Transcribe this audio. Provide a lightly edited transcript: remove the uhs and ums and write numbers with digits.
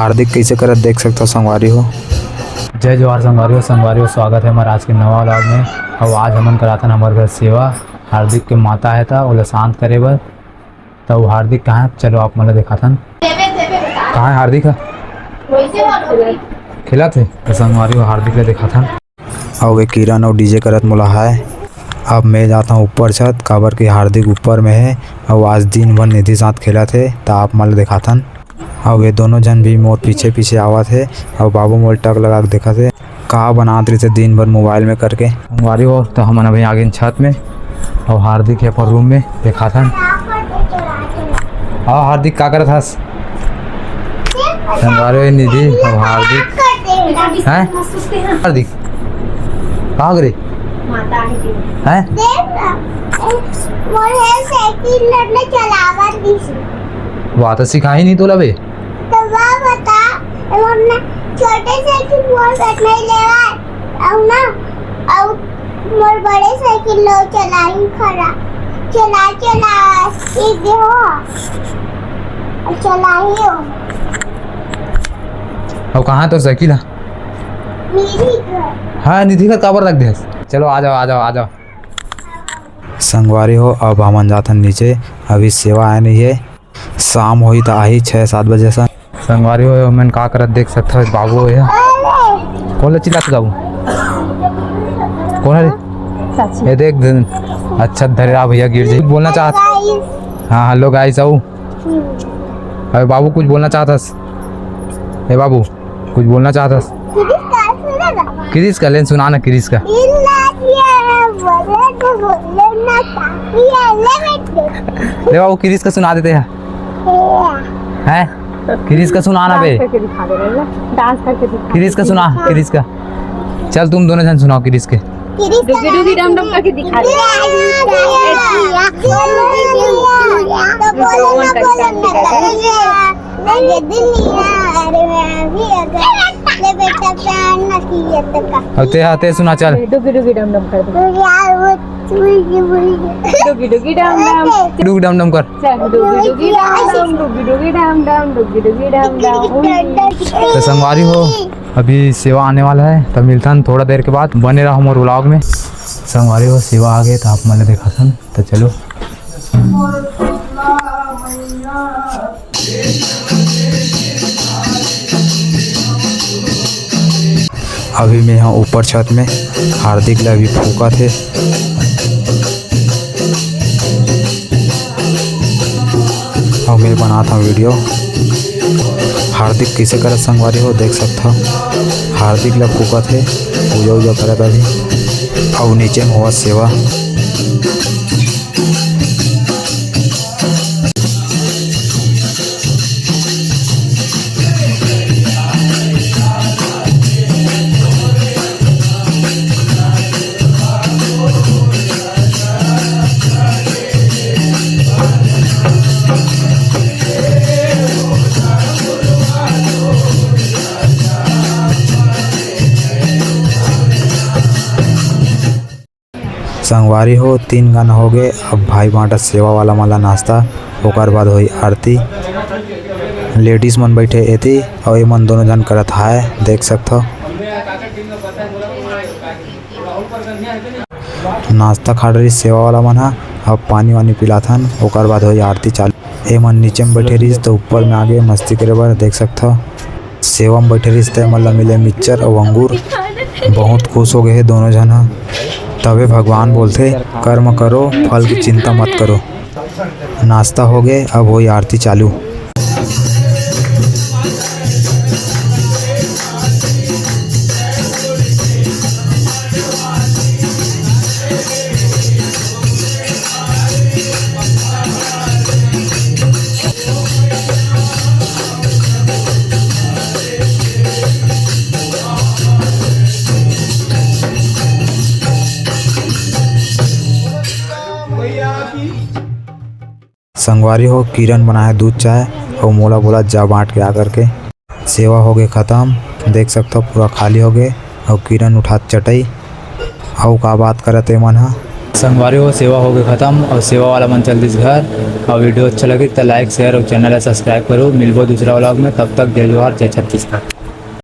हार्दिक कैसे करत देख सकते हो संगवारी हो। जय जवाहर संगवारी हो स्वागत है हमारे आज के नवा व्लॉग में। और आज हमन कराथन हमारे घर सेवा। हार्दिक के माता है था ओला शांत करे बर। तो हार्दिक कहाँ है? चलो आप मतलब दिखाथन कहाँ है हार्दिक है? खिला थे तो संगवारी हो हार्दिक ले दिखाथन। और वे किरण और डीजे करत मोला है। अब मैं जाता हूँ ऊपर छत काबर के हार्दिक ऊपर में है और आज दिन भर निधि साथ खेला थे तो आप मला दिखाथन। और वे दोनों जन भी मोर पीछे पीछे आवत है और बाबू मोल टक लगा के देखा थे कहाँ बनात रही थे दिन भर मोबाइल में करके। संगवारी हो तो हम अभी आगे छत में और हार्दिक है पर रूम में दिखाथन। हाँ हार्दिक का करत हस? संगवारी निधि और हार्दिक हैं। हार्दिक कहाँ करे हैं? वहाँ तो सिखाई नहीं तोला बे। तो बता छोटे साइकिल मोर बैठने लेवा और ना और मोर बड़े साइकिल लो चलाई खड़ा चला एक दे हो चला ही हो। अब कहाँ तो साइकिल है? मेरी घर हाँ निधि का काबर रख दे। चलो आ जाओ आ जाओ आ जाओ। संगवारी हो अब हमन जाथन नीचे। अभी सेवा आए नहीं है, शाम हुई तो आई 6-7 बजे से। संगवारी हो मैं का करत देख सकते हो बाबू है। कौन चिल्लाते बाबू? कौन है रे? ये देख अच्छा धरे रहा भैया गिर जाए। बोलना चाहत? हाँ हेलो गाइस आओ। अरे बाबू कुछ बोलना चाहतस? ए बाबू कुछ बोलना चाहतस? क्रिस का लेन सुना ना क्रिस का। ले बाबू क्रिस का सुना देते हैं क्रिस का सुनाना बे। डांस करके क्रिस का सुना क्रिस का। चल तुम दोनों जन सुनाओ क्रिस के। डुगी डुगी डम डम करके दिखा दे। ते सुना चल। डुगी डुगी डम डम कर दे। डुगी डुगी डम डम डुग डम डम कर। डुगी डुगी डम डुगी डुगी डम डम डुगी डुगी डम डम। तो संगवारी हो अभी सेवा आने वाला है तो मिलता है थोड़ा देर के बाद। बने रहो हमारे व्लॉग में। संगवारी हो सेवा आ गए तो आप मैंने देखा था तो चलो। अभी मैं यहाँ ऊपर छत में हार्दिक ला भी फूका थे। और मैं बना था वीडियो। हार्दिक कैसे करत संगवारी हो देख सकता हो। हार्दिक ला फूका थे पूजा उजा करत अभी और नीचे में हुआ सेवा। संगवारी हो 3 गाना हो गए। अब भाई बांटा सेवा वाला माला नाश्ता ओकर बाद हुई आरती। लेडीज मन बैठे एती और ये मन दोनों जन करत है देख सकते हो। नाश्ता खा रही सेवा वाला मन है। अब पानी वानी पिलाथन ओकर बाद हुई आरती चालू। ये मन नीचे में बैठे रही तो ऊपर में आगे मस्ती करे बार देख सकते हो। सेवा में बैठे रही तो मतलब मिले मिक्सचर और अंगूर। बहुत खुश हो गए है दोनों जन। तबे भगवान बोलते कर्म करो फल की चिंता मत करो। नाश्ता हो गए अब वही आरती चालू। संगवारी हो किरण बनाए दूध चाय और मोला बोला जा बांट के आकर के। सेवा हो गए ख़त्म देख सकते हो पूरा खाली हो गए। और किरण उठात चटई और का बात करते मन हा। संगवारी हो सेवा हो गई ख़त्म और सेवा वाला मन चल दिस घर। और वीडियो अच्छा लगे तो लाइक शेयर और चैनल सब्सक्राइब करो। मिलबो दूसरा व्लॉग में, तब तक जय जोहार जय छत्तीसगढ़।